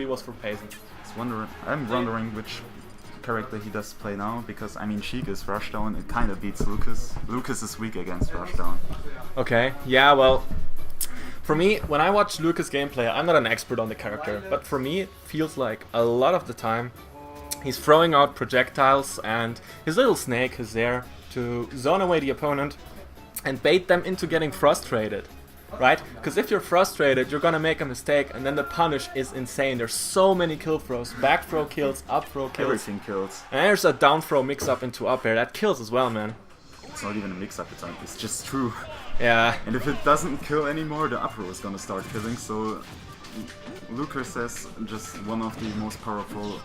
was for Paisen. I'm wondering which character he does play now, because I mean Sheik is rushdown, it kind of beats Lucas. Lucas is weak against rushdown. Okay, yeah, well, for me, when I watch Lucas gameplay, I'm not an expert on the character, but for me it feels like a lot of the time he's throwing out projectiles and his little snake is there to zone away the opponent and bait them into getting frustrated. Right? Because if you're frustrated, you're gonna make a mistake, and then the punish is insane. There's so many kill throws, back throw kills, up throw kills. Everything kills. And there's a down throw mix up into up air. That kills as well, man. It's not even a mix-up, it's just true. Yeah. And if it doesn't kill anymore, the up throw is gonna start killing, so Lucas has just one of the most powerful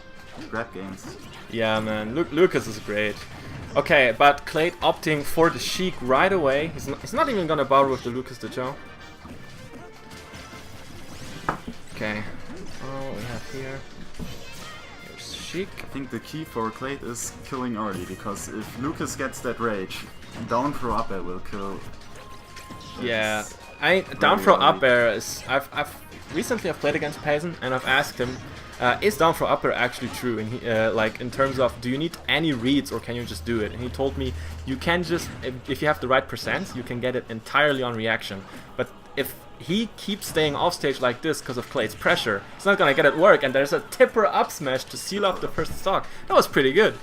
grab games. Yeah, man. Lucas is great. Okay, but Clade opting for the Sheik right away. He's not even gonna bother with the Lucas Ditto. Okay, oh, we have here. Here's Sheik. I think the key for Clade is killing early, because if Lucas gets that rage, down throw up air will kill. Yeah, down throw up air is. I've recently played against Paisen and I've asked him, is down throw up air actually true? And he, like in terms of, do you need any reads or can you just do it? And he told me you can just, if you have the right percents, you can get it entirely on reaction. But if he keeps staying off stage like this because of Clade's pressure, he's not gonna get it work, and there's a tipper up smash to seal up the first stock. That was pretty good.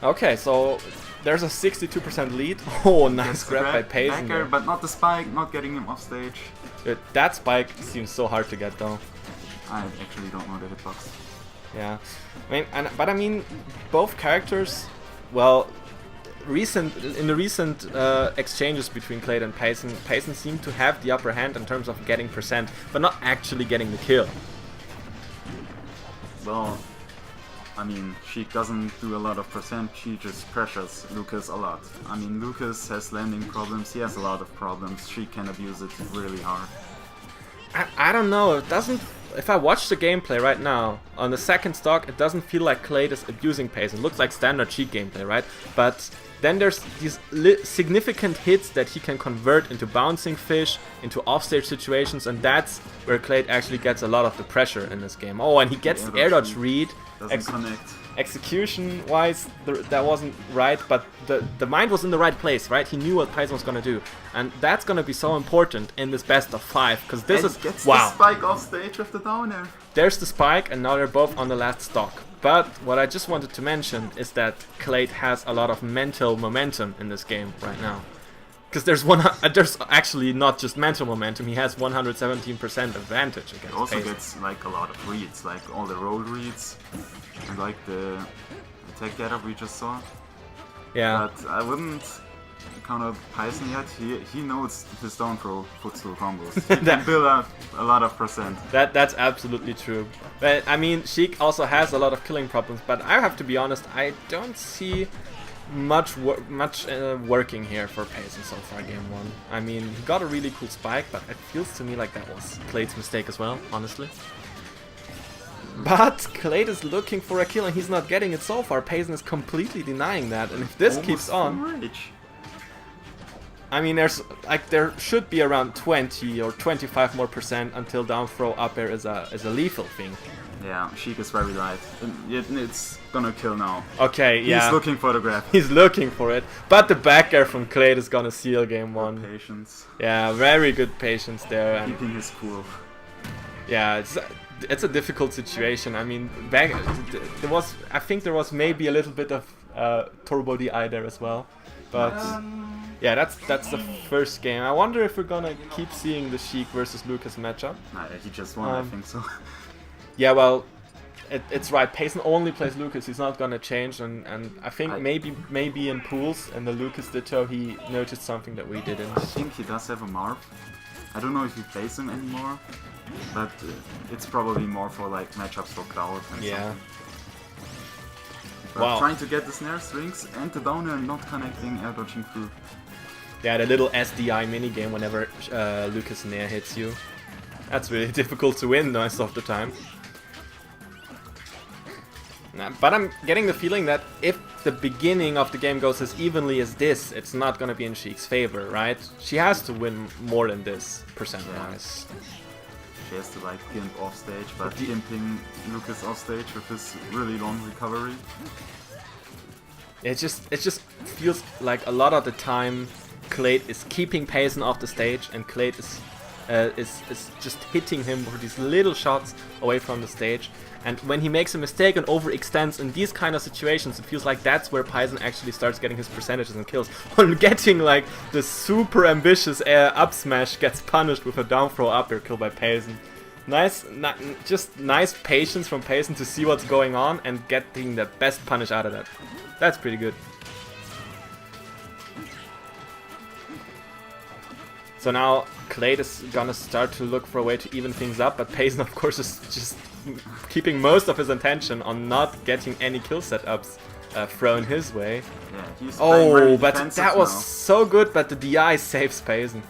Okay, so there's a 62% lead. Oh, nice grab by Paisen. Backer, but not the spike, not getting him off stage. That spike seems so hard to get though. I actually don't know the hitbox. Yeah, I mean, both characters, well, in the recent exchanges between Clade and Paisen seemed to have the upper hand in terms of getting percent, but not actually getting the kill. Well, I mean, Sheik doesn't do a lot of percent, she just pressures Lucas a lot. I mean, Lucas has landing problems, he has a lot of problems, Sheik can abuse it really hard. I don't know, it doesn't... If I watch the gameplay right now, on the second stock, it doesn't feel like Clade is abusing Paisen. It looks like standard Sheik gameplay, right? But then there's these significant hits that he can convert into bouncing fish, into offstage situations, and that's where Clade actually gets a lot of the pressure in this game. Oh, and he gets the air dodge read. Doesn't connect. Execution-wise, that wasn't right, but the mind was in the right place, right? He knew what Paisen was gonna do, and that's gonna be so important in this best of 5, because this is gets wow. The spike off stage with the down air. There's the spike, and now they're both on the last stock. But what I just wanted to mention is that Clade has a lot of mental momentum in this game right now. Because there's actually not just mental momentum, he has 117% advantage against He also Paisen. gets like a lot of reads, like all the roll reads, and like the attack getup we just saw. Yeah. But I wouldn't count out Paisen yet, he knows his down throw footstool combos. He can build up a lot of percent. That's absolutely true. But I mean, Sheik also has a lot of killing problems, but I have to be honest, I don't see much working here for Paisen so far game 1. I mean, he got a really cool spike, but it feels to me like that was Clade's mistake as well, honestly. But Clade is looking for a kill and he's not getting it so far. Paisen is completely denying that, and if this keeps on... I mean, there should be around 20 or 25 more percent until down throw up air is a lethal thing. Yeah, Sheik is very light. It's gonna kill now. Okay, yeah. He's looking for the grab. He's looking for it. But the back air from Clade is gonna seal game 1. Patience. Yeah, very good patience there. And keeping his cool. yeah, it's a difficult situation. I mean, I think there was maybe a little bit of Turbo DI there as well. But yeah, that's the first game. I wonder if we're gonna keep seeing the Sheik versus Lucas matchup. Nah, he just won, I think so. Yeah, well, it's right. Paisen only plays Lucas. He's not gonna change, and I think maybe in pools in the Lucas Ditto he noticed something that we didn't. I think he does have a Marv. I don't know if he plays him anymore, but it's probably more for like matchups for Clade and something. But wow. Trying to get the snare strings and the down air not connecting, air dodging through. Yeah, the little SDI minigame whenever Lucas Nair hits you. That's really difficult to win most of the time. But I'm getting the feeling that if the beginning of the game goes as evenly as this, it's not gonna be in Sheik's favor, right? She has to win more than this, percent-wise. He has to like gimp off stage, but gimping Lucas off stage with his really long recovery. It just feels like a lot of the time Clade is keeping Paisen off the stage, and Clade is just hitting him with these little shots away from the stage. And when he makes a mistake and overextends in these kind of situations, it feels like that's where Paisen actually starts getting his percentages and kills. On getting like the super ambitious up smash gets punished with a down throw up air kill by Paisen. Just nice patience from Paisen to see what's going on and getting the best punish out of that. That's pretty good. So now Clade is gonna start to look for a way to even things up, but Paisen of course is just keeping most of his attention on not getting any kill setups thrown his way. Yeah, he's very but that was now. So good, but the DI saves Paisen.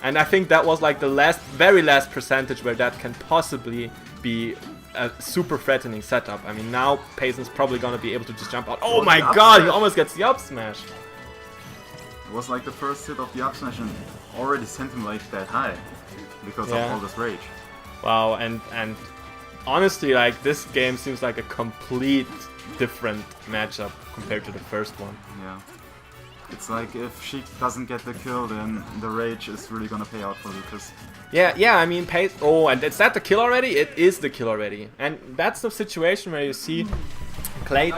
And I think that was like the very last percentage where that can possibly be a super threatening setup. I mean, now Paisen's probably gonna be able to just jump out. Oh my god, he almost gets the up smash. It was like the first hit of the up smash and already sent him like that high because of all this rage. Wow, and honestly, like, this game seems like a complete different matchup compared to the first one. Yeah. It's like if Sheik doesn't get the kill, then the rage is really gonna pay out for Lucas. Yeah, I mean, and is that the kill already? It is the kill already. And that's the situation where you see Clade.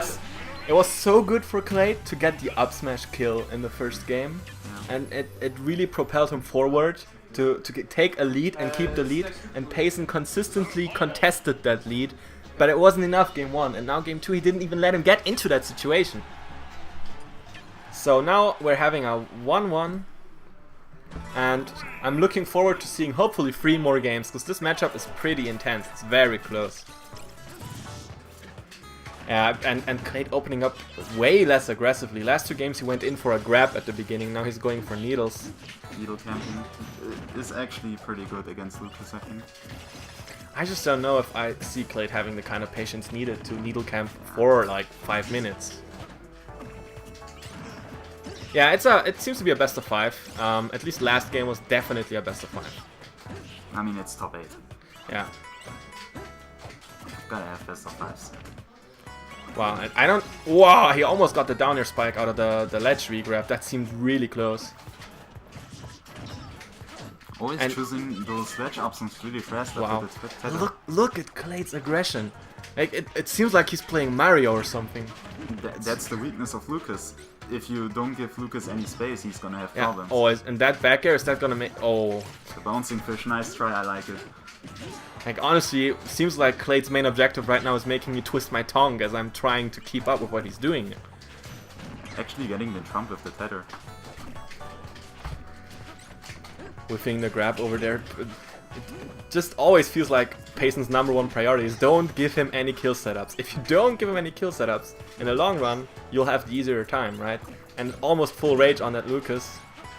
It was so good for Clade to get the up smash kill in the first game. Yeah. And it really propelled him forward to take a lead and keep the lead. And Paisen consistently contested that lead. But it wasn't enough game 1. And now game 2, he didn't even let him get into that situation. So now we're having a 1-1. And I'm looking forward to seeing hopefully 3 more games, because this matchup is pretty intense. It's very close. And Clade opening up way less aggressively. Last 2 games he went in for a grab at the beginning, now he's going for needles. Needle camping is actually pretty good against Lucas, I think. I just don't know if I see Clade having the kind of patience needed to needle camp for like 5 minutes. Yeah, it seems to be a best of 5. At least last game was definitely a best of 5. I mean, it's top 8. Yeah. Gotta have best of 5s. Wow, and I don't... Wow, he almost got the down air spike out of the ledge regrab. That seemed really close. Always choosing those ledge options really fast. Wow. Look at Clade's aggression. Like, it seems like he's playing Mario or something. That's the weakness of Lucas. If you don't give Lucas any space, he's gonna have problems. Always. And that back air, is that gonna make... Oh. The bouncing fish, nice try, I like it. Like, honestly, it seems like Clade's main objective right now is making me twist my tongue as I'm trying to keep up with what he's doing. Actually getting the trump with the tether. Whiffing the grab over there. It just always feels like Paisen's #1 priority is don't give him any kill setups. If you don't give him any kill setups, in the long run, you'll have the easier time, right? And almost full rage on that Lucas.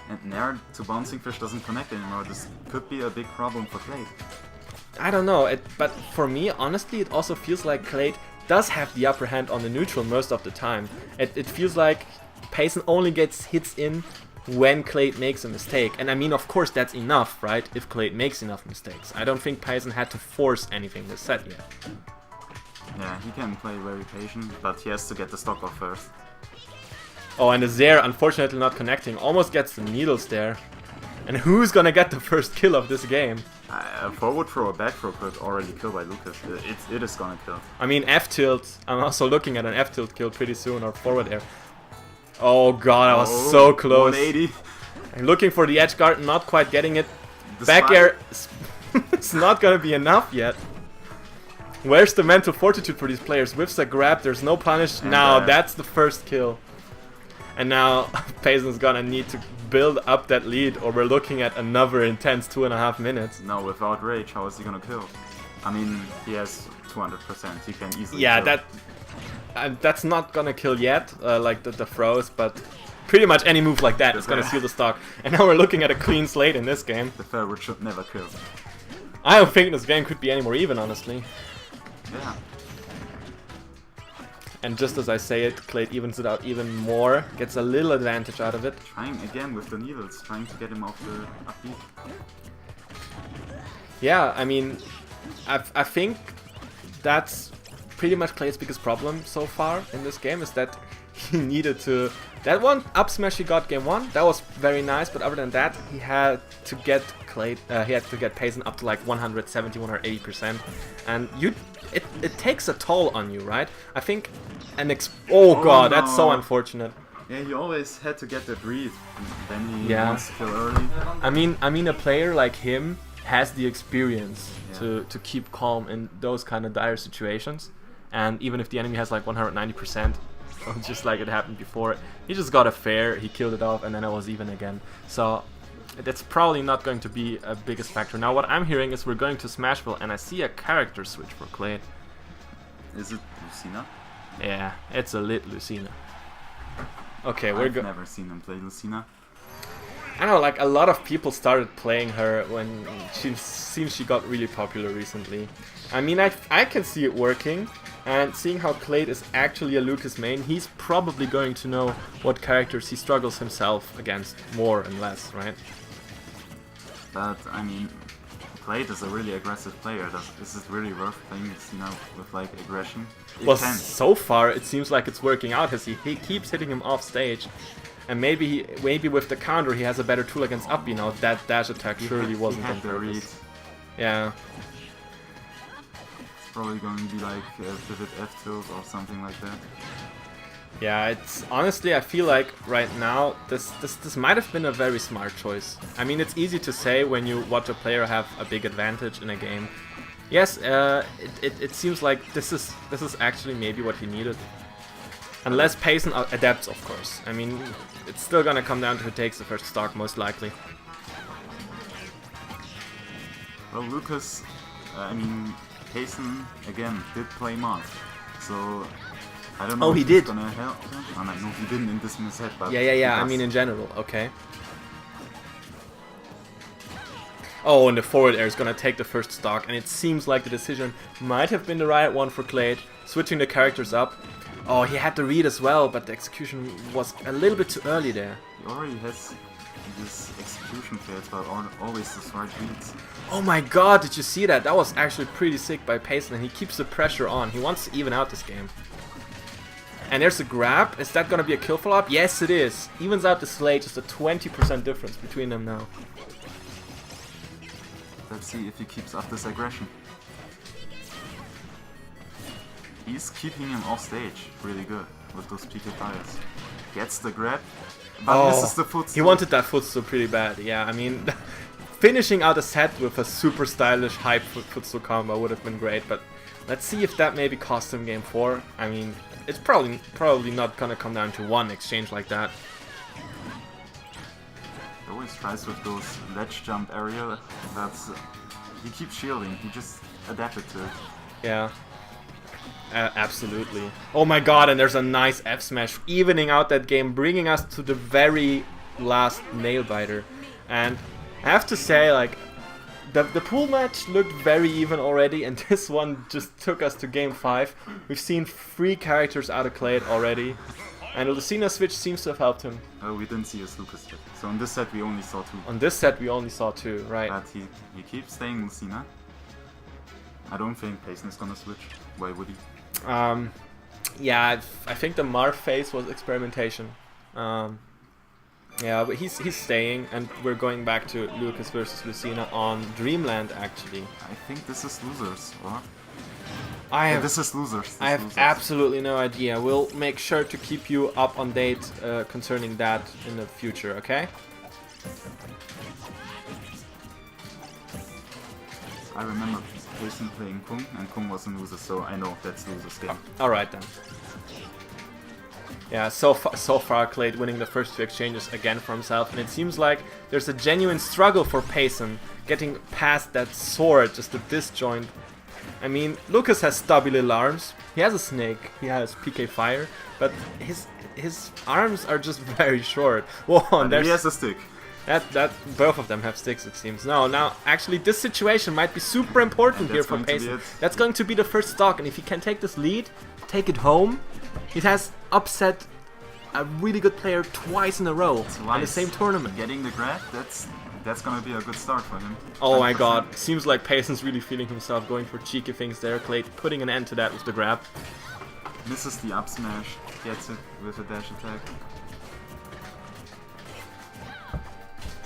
And Nair to bouncing fish doesn't connect anymore. This could be a big problem for Clade. I don't know, but for me, honestly, it also feels like Clade does have the upper hand on the neutral most of the time. It feels like Paisen only gets hits in when Clade makes a mistake. And I mean, of course, that's enough, right? If Clade makes enough mistakes. I don't think Paisen had to force anything this set yet. Yeah, he can play very patient, but he has to get the stock off first. Oh, and the Zair, unfortunately not connecting, almost gets the needles there. And who's gonna get the first kill of this game? A forward throw or back throw could already kill by Lucas. It is gonna kill. I mean, F-tilt. I'm also looking at an F-tilt kill pretty soon, or forward air. Oh god, I was so close. 180. I'm looking for the edge guard, not quite getting it. Back air, it's not gonna be enough yet. Where's the mental fortitude for these players? Whiffs a grab, there's no punish. Now that's the first kill. And now Paisen's gonna need to build up that lead, or we're looking at another intense 2.5 minutes. No, without rage, how is he gonna kill? I mean, he has 200%. He can easily kill. That's not gonna kill yet, like the throws, but pretty much any move like that is gonna seal the stock. And now we're looking at a clean slate in this game. The forward should never kill. I don't think this game could be any more even, honestly. Yeah. And just as I say it, Clade evens it out even more, gets a little advantage out of it. Trying again with the needles, trying to get him off the upbeat. Yeah, I mean, I think that's pretty much Clade's biggest problem so far in this game, is that he needed to... That one up smash he got game 1, that was very nice, but other than that, he had to get Clade, he had to get Paisen up to like 170, 180%, and it takes a toll on you, right? I think oh god, no. that's so unfortunate. Yeah, he always had to get that read, and then he Yeah. wants to kill early. I mean, a player like him has the experience to keep calm in those kind of dire situations, and even if the enemy has like 190%, just like it happened before, he just got a fair, he killed it off, and then it was even again. So that's probably not going to be a biggest factor. Now what I'm hearing is we're going to Smashville, and I see a character switch for Clade. Is it Lucina? Yeah, it's a lit Lucina. Okay, I've never seen him play Lucina. I know, like a lot of people started playing her when she got really popular recently. I mean, I can see it working, and seeing how Clade is actually a Lucas main, he's probably going to know what characters he struggles himself against more and less, right? But I mean, Clade is a really aggressive player. Is it really worth playing Lucina with like aggression? Well, so far it seems like it's working out, as he keeps hitting him off stage. And maybe with the counter he has a better tool against up, you know, that dash attack surely wasn't on purpose. Yeah. It's probably going to be like pivot F tilt or something like that. Yeah, it's honestly, I feel like right now this might have been a very smart choice. I mean, it's easy to say when you watch a player have a big advantage in a game. Yes, it seems like this is actually maybe what he needed. Unless Paisen adapts, of course. I mean, it's still gonna come down to who takes the first stock, most likely. Well, Lucas, I mean, Paisen again did play Marth, so I don't know. Oh, if he he's did. Gonna help him. Oh, no, he didn't in this set, but Yeah. I mean, in general, okay. Oh, and the forward air is gonna take the first stock, and it seems like the decision might have been the right one for Clade, switching the characters up. Oh, he had the read as well, but the execution was a little bit too early there. He already has this execution fails, but always the right reads. Oh my god, did you see that? That was actually pretty sick by Paisen, and he keeps the pressure on. He wants to even out this game. And there's a grab. Is that gonna be a kill follow-up? Yes, it is. Evens out the Slade, just a 20% difference between them now. Let's see if he keeps up this aggression. He's keeping him off stage really good with those PK fires. Gets the grab, but misses the footstool. He wanted that footstool pretty bad, yeah. I mean, finishing out a set with a super stylish high footstool combo would have been great, but let's see if that maybe cost him game 4. I mean, it's probably not gonna come down to one exchange like that. He always tries with those ledge jump area, but he keeps shielding. He just adapted to it. Yeah. Absolutely. Oh my god, and there's a nice F smash evening out that game, bringing us to the very last nail biter. And I have to say, like, the pool match looked very even already, and this one just took us to game 5. We've seen 3 characters out of Clade already, and the Lucina switch seems to have helped him. Oh, we didn't see his Lucas yet. So on this set we only saw 2. On this set we only saw 2, right? But he keeps staying Lucina. I don't think Paisen is gonna switch. Why would he? Yeah, I think the Marth phase was experimentation. Yeah, but he's staying, and we're going back to Lucas versus Lucina on Dreamland, actually. I think this is losers, or? This is losers. I have absolutely no idea. We'll make sure to keep you up on date concerning that in the future, okay? I remember Paisen playing Kung, and Kung was a loser, so I know that's loser's game. Alright then. Yeah, so far Clade winning the first 2 exchanges again for himself, and it seems like there's a genuine struggle for Paisen getting past that sword, just a disjoint. I mean, Lucas has stubby little arms, he has a snake, he has PK fire, but his arms are just very short. Whoa, and he has a stick. That both of them have sticks, it seems. No, now actually this situation might be super important here for Paisen. That's going to be the first stock, and if he can take this lead, take it home, it has upset a really good player twice in a row in the same tournament. Getting the grab, that's that's gonna be a good start for him. Oh my 100%. god, seems like Paisen's really feeling himself, going for cheeky things there. Clade putting an end to that with the grab. Misses the up smash, gets it with a dash attack.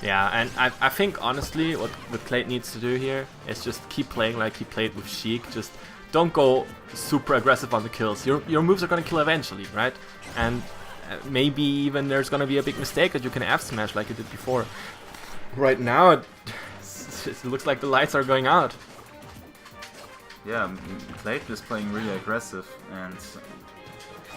Yeah, and I think honestly what Clade needs to do here is just keep playing like he played with Sheik. Just don't go super aggressive on the kills. Your moves are gonna kill eventually, right? And maybe even there's gonna be a big mistake that you can F smash like you did before. Right now it looks like the lights are going out. Yeah, Clade is playing really aggressive, and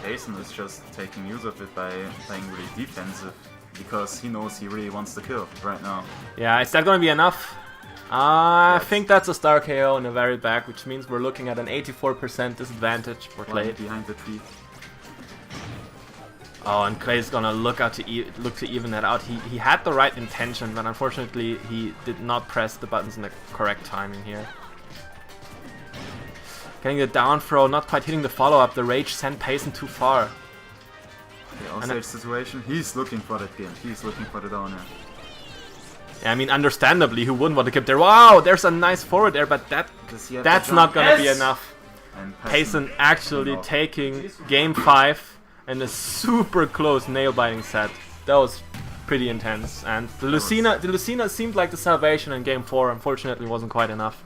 Paisen is just taking use of it by playing really defensive, because he knows he really wants to kill right now. Yeah, is that gonna be enough? I think that's a star KO in the very back, which means we're looking at an 84% disadvantage for Clade. Behind the tree. Oh, and Clade's gonna look to even that out. He had the right intention, but unfortunately he did not press the buttons in the correct timing here. Getting the down throw, not quite hitting the follow-up. The rage sent Paisen too far. The offstage situation, he's looking for that game. He's looking for the down air. Yeah, I mean, understandably, who wouldn't want to keep there? Wow, there's a nice forward there, but that's not gonna be enough. And Paisen actually taking game 5 and a super close nail-biting set. That was pretty intense. And the Lucina seemed like the salvation in game 4. Unfortunately, wasn't quite enough.